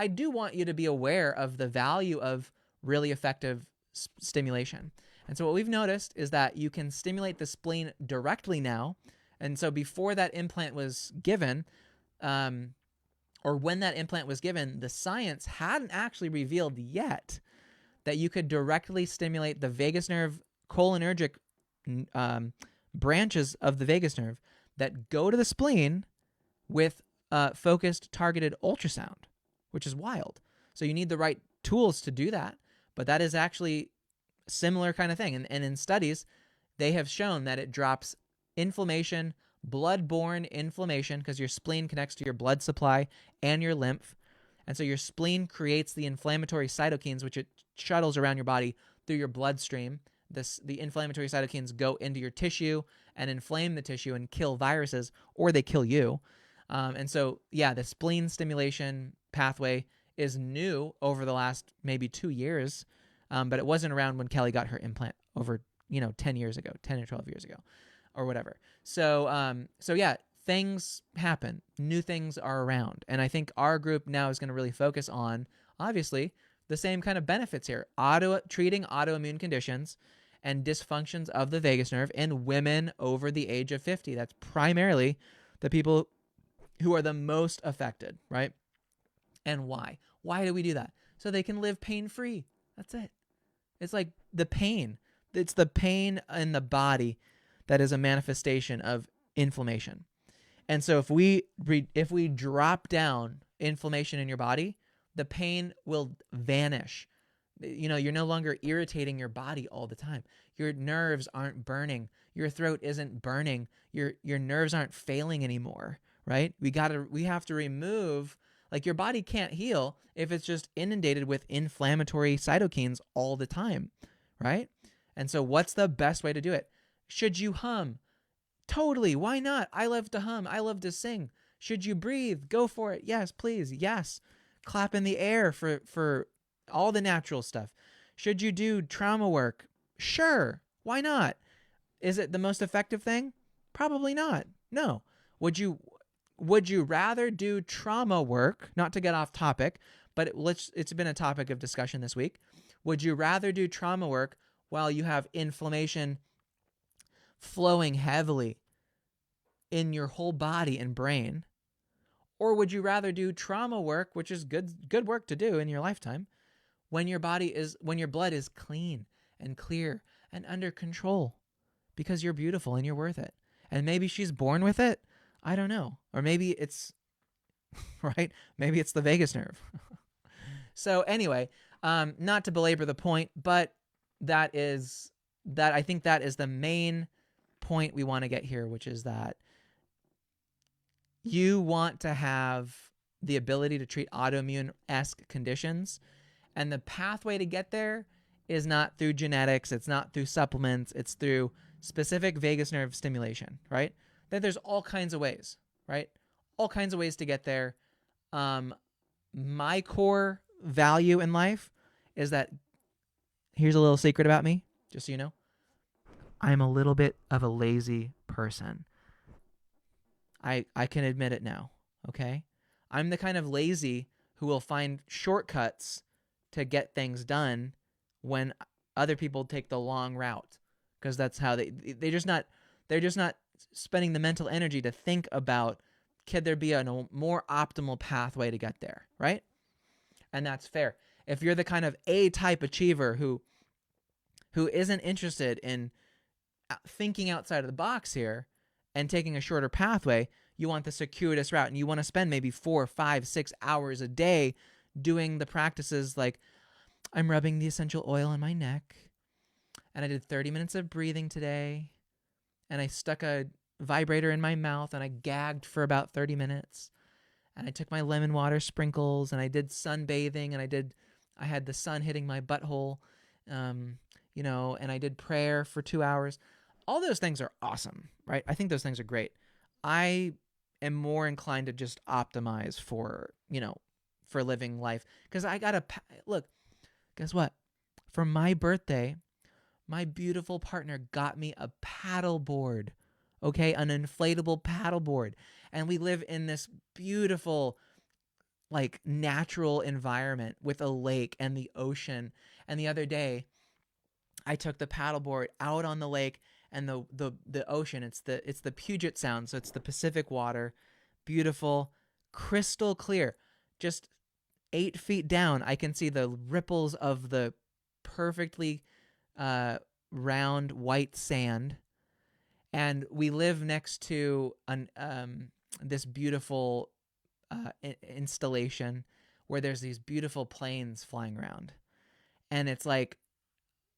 do want you to be aware of the value of really effective stimulation. And so what we've noticed is that you can stimulate the spleen directly now. And so before that implant was given, or when that implant was given, the science hadn't actually revealed yet that you could directly stimulate the vagus nerve cholinergic branches of the vagus nerve that go to the spleen with focused targeted ultrasound, which is wild. So you need the right tools to do that, but that is actually a similar kind of thing. And in studies, they have shown that it drops inflammation, blood-borne inflammation, because your spleen connects to your blood supply and your lymph. And so your spleen creates the inflammatory cytokines, which it shuttles around your body through your bloodstream. The inflammatory cytokines go into your tissue and inflame the tissue and kill viruses, or they kill you. And so, yeah, the spleen stimulation pathway is new over the last maybe 2 years, but it wasn't around when Kelly got her implant over 10 years ago, 10 or 12 years ago, or whatever. So yeah, things happen. New things are around. And I think our group now is going to really focus on, obviously, the same kind of benefits here. Treating autoimmune conditions and dysfunctions of the vagus nerve in women over the age of 50. That's primarily the people who are the most affected, right? And why? Why do we do that? So they can live pain-free. That's it. It's like the pain. It's the pain in the body that is a manifestation of inflammation. And so if we drop down inflammation in your body, the pain will vanish. You're no longer irritating your body all the time. Your nerves aren't burning. Your throat isn't burning. Your nerves aren't failing anymore, right? We have to remove, like, your body can't heal if it's just inundated with inflammatory cytokines all the time, right? And so what's the best way to do it? Should you hum? Totally. Why not? I love to hum. I love to sing. Should you breathe? Go for it. Yes, please. Yes. Clap in the air for all the natural stuff. Should you do trauma work? Sure. Why not? Is it the most effective thing? Probably not. No. Would you rather do trauma work, not to get off topic, but it's been a topic of discussion this week. Would you rather do trauma work while you have inflammation flowing heavily in your whole body and brain? Or would you rather do trauma work, which is good work to do in your lifetime, when your blood is clean and clear and under control, because you're beautiful and you're worth it? And maybe she's born with it. I don't know. Or maybe it's right. Maybe it's the vagus nerve. So anyway, not to belabor the point, but I think that is the main point we want to get here, which is that you want to have the ability to treat autoimmune-esque conditions, and the pathway to get there is not through genetics, it's not through supplements, it's through specific vagus nerve stimulation, right? That there's all kinds of ways, right? All kinds of ways to get there. My core value in life is that, here's a little secret about me, just so you know, I'm a little bit of a lazy person. I can admit it now, okay? I'm the kind of lazy who will find shortcuts to get things done when other people take the long route, because that's how they're just not spending the mental energy to think about, could there be a more optimal pathway to get there, right? And that's fair. If you're the kind of A-type achiever who isn't interested in thinking outside of the box here and taking a shorter pathway, you want the circuitous route, and you want to spend maybe 4, 5, 6 hours a day doing the practices like, I'm rubbing the essential oil on my neck, and I did 30 minutes of breathing today, and I stuck a vibrator in my mouth, and I gagged for about 30 minutes, and I took my lemon water sprinkles, and I did sunbathing, and I had the sun hitting my butthole, and I did prayer for 2 hours. All those things are awesome, right? I think those things are great. I am more inclined to just optimize for, for living life. Because I got look, guess what? For my birthday, my beautiful partner got me a paddle board, okay? An inflatable paddle board. And we live in this beautiful, like, natural environment with a lake and the ocean. And the other day, I took the paddleboard out on the lake and the ocean. It's the Puget Sound, so it's the Pacific water, beautiful, crystal clear. Just 8 feet down, I can see the ripples of the perfectly round white sand. And we live next to this beautiful installation where there's these beautiful planes flying around, and it's like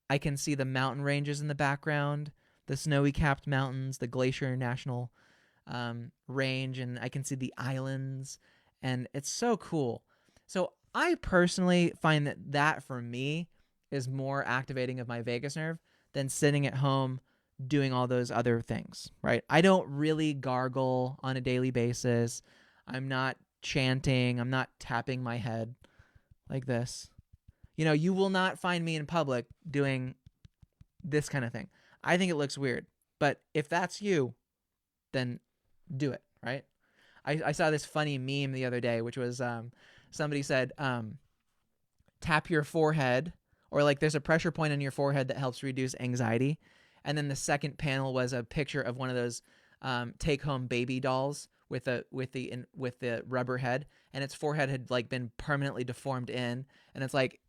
I can see the mountain ranges in the background, the snowy capped mountains, the Glacier National Range, and I can see the islands, and it's so cool. So I personally find that for me is more activating of my vagus nerve than sitting at home doing all those other things, right? I don't really gargle on a daily basis. I'm not chanting. I'm not tapping my head like this. You will not find me in public doing this kind of thing. I think it looks weird. But if that's you, then do it, right? I saw this funny meme the other day, which was somebody said, tap your forehead, or like there's a pressure point on your forehead that helps reduce anxiety. And then the second panel was a picture of one of those take-home baby dolls with the rubber head, and its forehead had like been permanently deformed in, and it's like,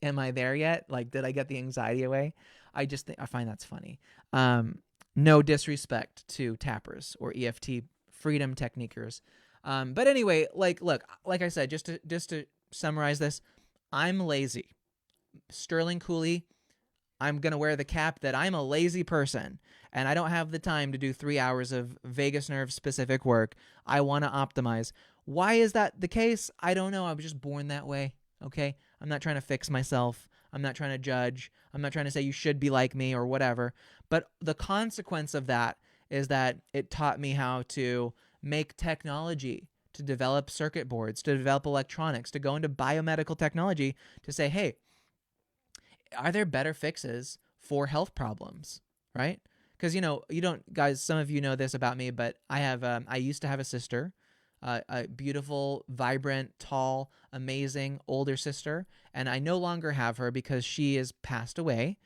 am I there yet? Like, did I get the anxiety away? I find that's funny. No disrespect to tappers or EFT freedom techniquers. But anyway, look, like I said, just to summarize this, I'm lazy. Sterling Cooley, I'm going to wear the cap that I'm a lazy person and I don't have the time to do 3 hours of vagus nerve specific work. I want to optimize. Why is that the case? I don't know. I was just born that way. Okay. I'm not trying to fix myself. I'm not trying to judge. I'm not trying to say you should be like me or whatever. But the consequence of that is that it taught me how to make technology, to develop circuit boards, to develop electronics, to go into biomedical technology, to say, hey, are there better fixes for health problems, right? Because, you don't, guys, some of you know this about me, but I used to have a sister, a beautiful, vibrant, tall, amazing older sister, and I no longer have her because she has passed away,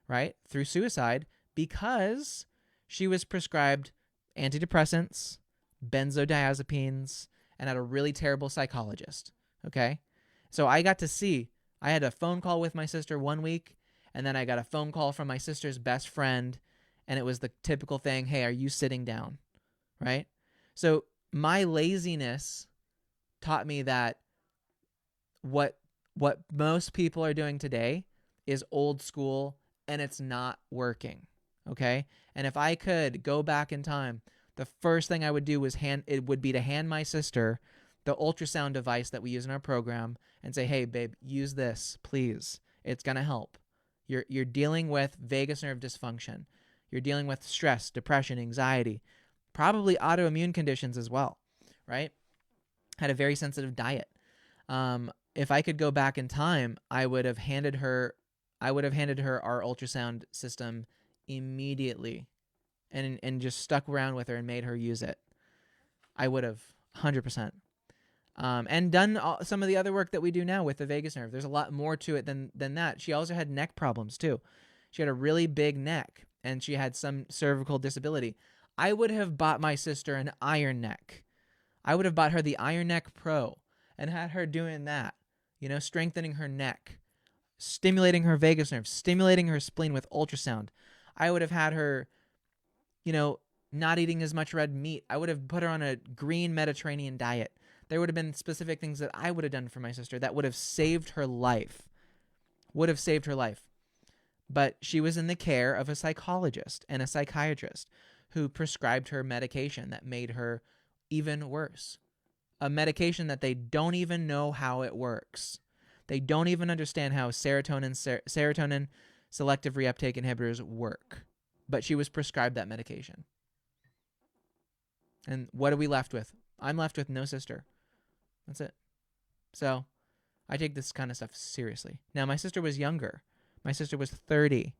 right, through suicide, because she was prescribed antidepressants, benzodiazepines, and had a really terrible psychologist, okay? So I had a phone call with my sister one week, and then I got a phone call from my sister's best friend, and it was the typical thing, hey, are you sitting down, right? So my laziness taught me that what most people are doing today is old school, and it's not working, okay? And if I could go back in time, the first thing I would do would be to hand my sister the ultrasound device that we use in our program and say, hey, babe, use this, please. It's going to help. You're dealing with vagus nerve dysfunction. You're dealing with stress, depression, anxiety, probably autoimmune conditions as well, right? Had a very sensitive diet. If I could go back in time, I would have handed her our ultrasound system immediately and just stuck around with her and made her use it. I would have 100%. And done some of the other work that we do now with the vagus nerve. There's a lot more to it than that. She also had neck problems too. She had a really big neck, and she had some cervical disability. I would have bought my sister an iron neck. I would have bought her the Iron Neck Pro and had her doing that, strengthening her neck, stimulating her vagus nerve, stimulating her spleen with ultrasound. I would have had her, not eating as much red meat. I would have put her on a green Mediterranean diet. There would have been specific things that I would have done for my sister that would have saved her life. But she was in the care of a psychologist and a psychiatrist who prescribed her medication that made her even worse. A medication that they don't even know how it works. They don't even understand how serotonin selective reuptake inhibitors work. But she was prescribed that medication. And what are we left with? I'm left with no sister. That's it. So I take this kind of stuff seriously. Now, my sister was younger. My sister was 30.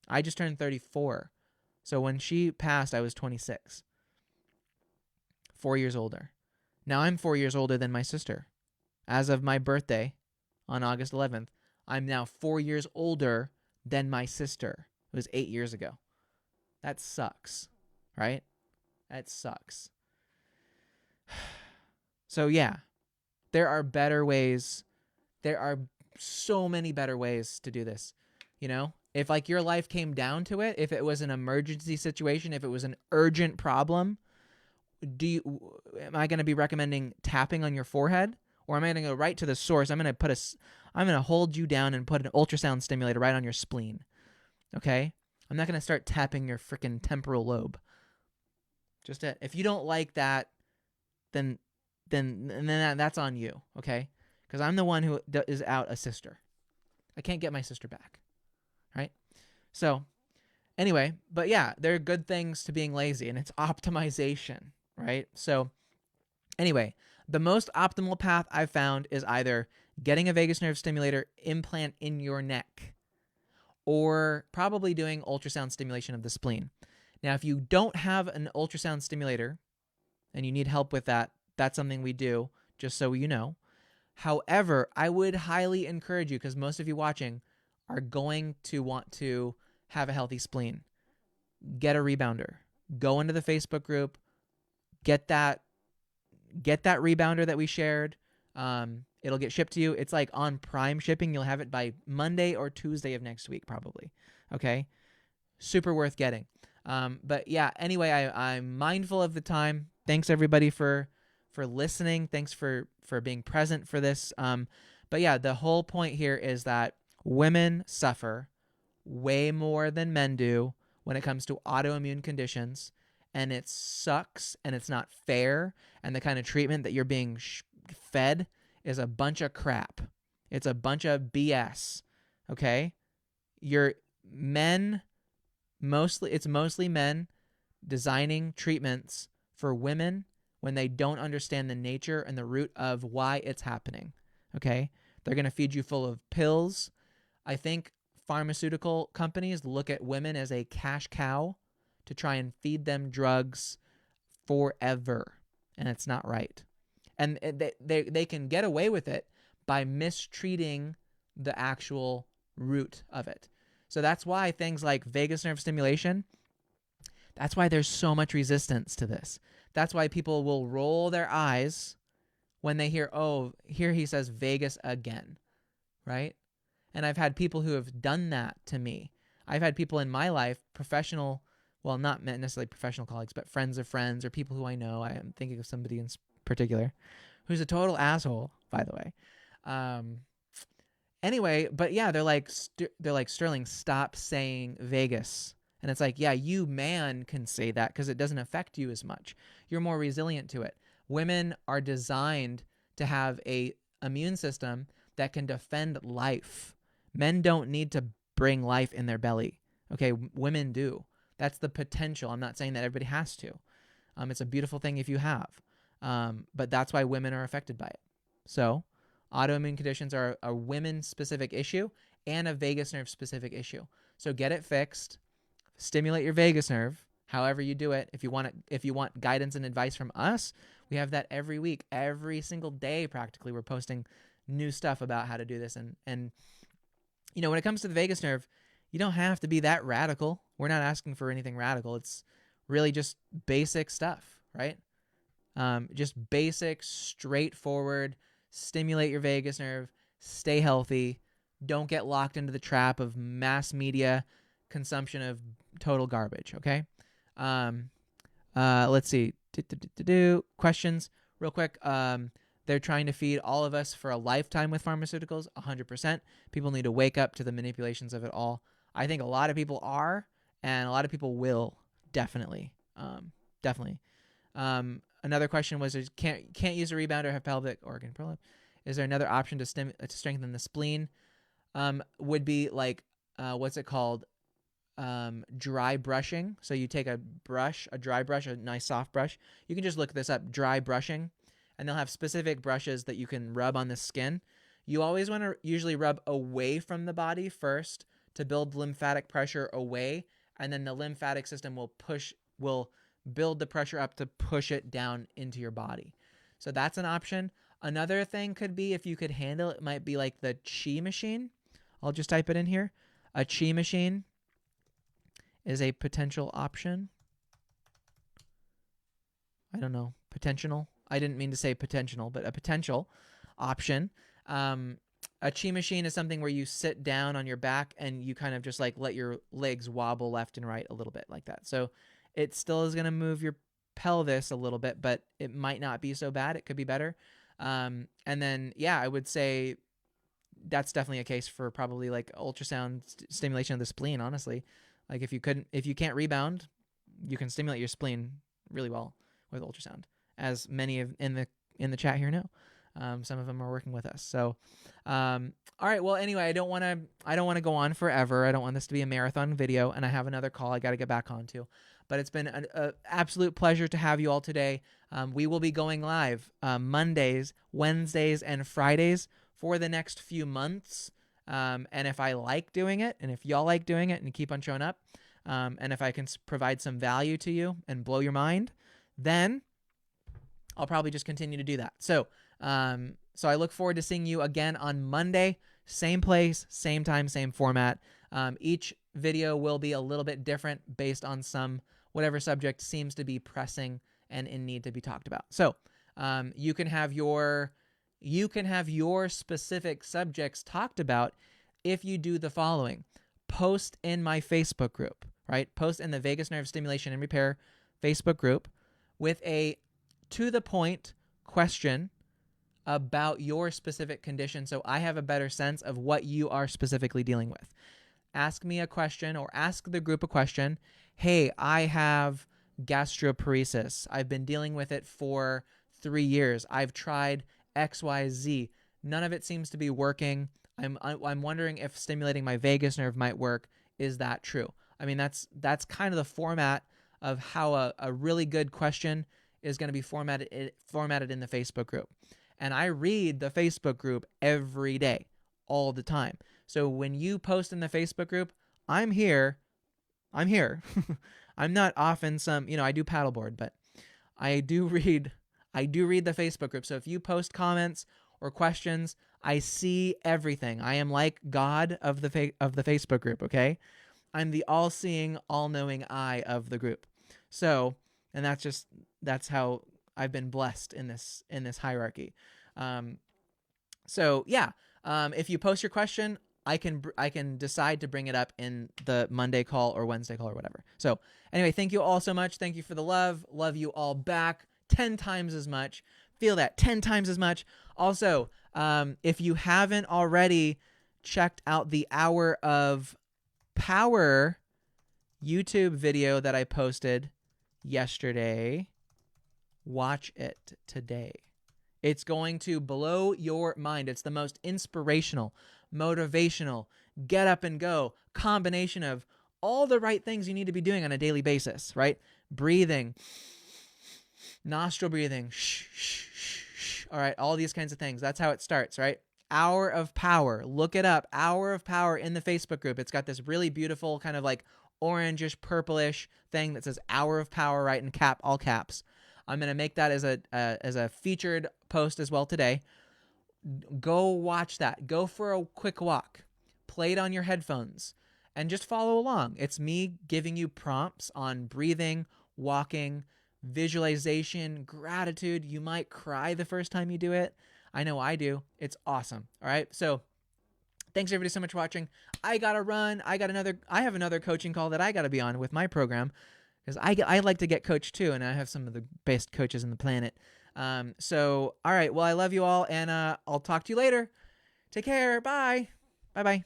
I just turned 34. So when she passed, I was 26. 4 years older. Now I'm 4 years older than my sister. As of my birthday on August 11th, I'm now 4 years older than my sister. It was 8 years ago. That sucks, right? That sucks. So yeah, there are better ways. There are so many better ways to do this. You know, if like your life came down to it, if it was an emergency situation, if it was an urgent problem, am I going to be recommending tapping on your forehead, or am I going to go right to the source? I'm going to hold you down and put an ultrasound stimulator right on your spleen. Okay? I'm not going to start tapping your freaking temporal lobe. If you don't like that, then that's on you, okay? Because I'm the one who is out a sister. I can't get my sister back, right? So, anyway, but yeah, there are good things to being lazy, and it's optimization, right? So, anyway, the most optimal path I've found is either getting a vagus nerve stimulator implant in your neck, or probably doing ultrasound stimulation of the spleen. Now, if you don't have an ultrasound stimulator and you need help with that, that's something we do, just so you know. However, I would highly encourage you, because most of you watching are going to want to have a healthy spleen. Get a rebounder. Go into the Facebook group. Get that rebounder that we shared. It'll get shipped to you. It's like on Prime shipping. You'll have it by Monday or Tuesday of next week, probably. Okay? Super worth getting. But yeah, anyway, I'm mindful of the time. Thanks everybody for listening. Thanks for being present for this. But yeah, the whole point here is that women suffer way more than men do when it comes to autoimmune conditions, and it sucks, and it's not fair, and the kind of treatment that you're being fed is a bunch of crap. It's a bunch of BS. Okay? It's mostly men designing treatments for women when they don't understand the nature and the root of why it's happening. Okay? They're going to feed you full of pills. I think pharmaceutical companies look at women as a cash cow to try and feed them drugs forever. And it's not right. And they can get away with it by mistreating the actual root of it. So that's why things like vagus nerve stimulation, that's why there's so much resistance to this. That's why people will roll their eyes when they hear, oh, here he says vagus again, right? And I've had people who have done that to me. I've had people in my life, professional, well, not necessarily professional colleagues, but friends of friends or people who I know. I am thinking of somebody in particular who's a total asshole, by the way. Anyway, but yeah, they're like, Sterling, stop saying Vegas. And it's like, yeah, you man can say that because it doesn't affect you as much. You're more resilient to it. Women are designed to have a immune system that can defend life. Men don't need to bring life in their belly. Okay, women do. That's the potential. I'm not saying that everybody has to. It's a beautiful thing if you have. But that's why women are affected by it. So autoimmune conditions are a women-specific issue and a vagus nerve-specific issue. So get it fixed. Stimulate your vagus nerve, however you do it. If you want guidance and advice from us, we have that every week, every single day practically. We're posting new stuff about how to do this. And you know, when it comes to the vagus nerve, you don't have to be that radical. We're not asking for anything radical. It's really just basic stuff, right? Just basic, straightforward, stimulate your vagus nerve, stay healthy, don't get locked into the trap of mass media consumption of total garbage, okay? Let's see. Questions real quick. They're trying to feed all of us for a lifetime with pharmaceuticals, 100%. People need to wake up to the manipulations of it all. I think a lot of people are, and a lot of people will, definitely. Definitely. Another question was, can't use a rebounder or have pelvic organ prolapse. Is there another option to strengthen the spleen? Would be like, what's it called? Dry brushing. So you take a dry brush, a nice soft brush. You can just look this up, dry brushing. and they'll have specific brushes that you can rub on the skin. You always want to usually rub away from the body first to build lymphatic pressure away, and then the lymphatic system will build the pressure up to push it down into your body. So that's an option. Another thing could be, if you could handle it, might be like the chi machine. I'll just type it in here. A chi machine is a potential option. I don't know, potential. I didn't mean to say potential, but a potential option. A chi machine is something where you sit down on your back and you kind of just like let your legs wobble left and right a little bit like that. So it still is going to move your pelvis a little bit, but it might not be so bad. It could be better. And then, yeah, I would say that's definitely a case for probably like ultrasound stimulation of the spleen, honestly. Like if you can't rebound, you can stimulate your spleen really well with ultrasound, as many of in the chat here know. Some of them are working with us. So, all right. Well, anyway, I don't want to go on forever. I don't want this to be a marathon video, and I have another call I got to get back onto. But it's been an absolute pleasure to have you all today. We will be going live Mondays, Wednesdays, and Fridays for the next few months. And if I like doing it, and if y'all like doing it, and keep on showing up, and if I can provide some value to you and blow your mind, then I'll probably just continue to do that. So I look forward to seeing you again on Monday. Same place, same time, same format. Each video will be a little bit different based on whatever subject seems to be pressing and in need to be talked about. So you can have your specific subjects talked about if you do the following. Post in my Facebook group, right? Post in the Vagus Nerve Stimulation and Repair Facebook group with a to-the-point question about your specific condition, so I have a better sense of what you are specifically dealing with. Ask me a question, or ask the group a question. Hey, I have gastroparesis. I've been dealing with it for 3 years. I've tried XYZ. None of it seems to be working. I'm wondering if stimulating my vagus nerve might work. Is that true? I mean, that's kind of the format of how a really good question is going to be formatted in the Facebook group. And I read the Facebook group every day, all the time. So when you post in the Facebook group, I'm here. I'm not often I do paddleboard, but I do read the Facebook group. So if you post comments or questions, I see everything. I am like God of the Facebook group, okay? I'm the all-seeing, all-knowing eye of the group. So, and that's how I've been blessed in this hierarchy. So yeah, if you post your question, I can decide to bring it up in the Monday call or Wednesday call or whatever. So anyway, thank you all so much. Thank you for the love. Love you all back 10 times as much. Feel that 10 times as much. Also, if you haven't already checked out the Hour of Power YouTube video that I posted yesterday, watch it today. It's going to blow your mind. It's the most inspirational, motivational, get up and go combination of all the right things you need to be doing on a daily basis, right? Breathing, nostril breathing, shh, shh, shh, shh. All right, all these kinds of things. That's how it starts, right? Hour of Power. Look it up. Hour of Power in the Facebook group. It's got this really beautiful kind of like orangish, purplish thing that says Hour of Power, right, in all caps. I'm going to make that as a featured post as well today. Go watch that. Go for a quick walk. Play it on your headphones and just follow along. It's me giving you prompts on breathing, walking, visualization, gratitude. You might cry the first time you do it. I know I do. It's awesome. All right. So thanks everybody so much for watching. I got to run. I have another coaching call that I got to be on with my program, because I like to get coached too, and I have some of the best coaches on the planet. So, all right. Well, I love you all, and I'll talk to you later. Take care. Bye. Bye-bye.